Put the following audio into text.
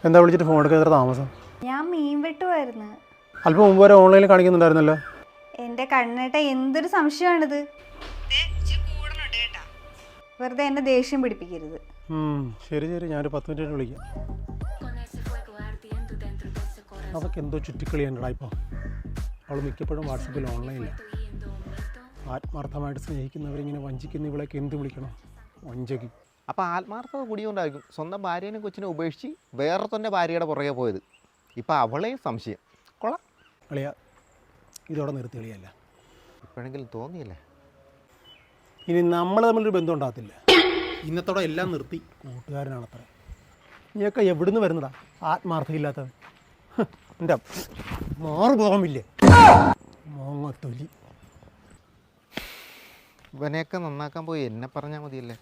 എന്താ വിളിച്ചിട്ട് ഫോൺ എടുക്കാൻ എത്ര താമസം? ഞാൻ മീൻ വെട്ടുമായിരുന്നു. അല്പം മുമ്പ് വരെ ഓൺലൈനിൽ കാണിക്കുന്നുണ്ടായിരുന്നല്ലോ. എൻ്റെ കണ്ണേട്ട എന്തൊരു സംശയമാണിത്. വെറുതെ എന്നെ ദേഷ്യം പിടിപ്പിക്കരുത്. ശരി ശരി, ഞാനൊരു 10 മിനിറ്റ് വിളിക്കാം. അതൊക്കെ എന്തോ ചുറ്റിക്കളിയാണ്ടാ ഇപ്പോൾ. അവൾ മിക്കപ്പോഴും വാട്സപ്പിൽ ഓൺലൈനിലാണ്. ആത്മാർത്ഥമായിട്ട് സ്നേഹിക്കുന്നവരിങ്ങനെ വഞ്ചിക്കുന്ന ഇവളേക്ക് എന്ത് വിളിക്കണം? വഞ്ചകി. അപ്പോൾ ആത്മാർത്ഥത കൂടിയോണ്ടായിരിക്കും സ്വന്തം ഭാര്യേനെ കൊച്ചിനെ ഉപേക്ഷിച്ച് വേറെ തന്നെ ഭാര്യയുടെ പുറകെ പോയത്. ഇപ്പം അവളെയും സംശയം. കൊള്ളാം കളിയാ, ഇതോടെ നിർത്തി കളിയല്ല. ഇപ്പോഴെങ്കിലും തോന്നിയില്ലേ? ഇനി നമ്മൾ തമ്മിലൊരു ബന്ധം ഉണ്ടാകത്തില്ല. ഇന്നത്തോടെ എല്ലാം നിർത്തി. കൂട്ടുകാരനാണത്ര. നീയൊക്കെ എവിടുന്ന് വരുന്നതാ ആത്മാർത്ഥമില്ലാത്തവൻ? എൻ്റെ മാറുപോകാമില്ലേ മോങ്ങത്തൊലി. ഇവനെയൊക്കെ നന്നാക്കാൻ പോയി എന്നെ പറഞ്ഞാൽ മതിയല്ലേ.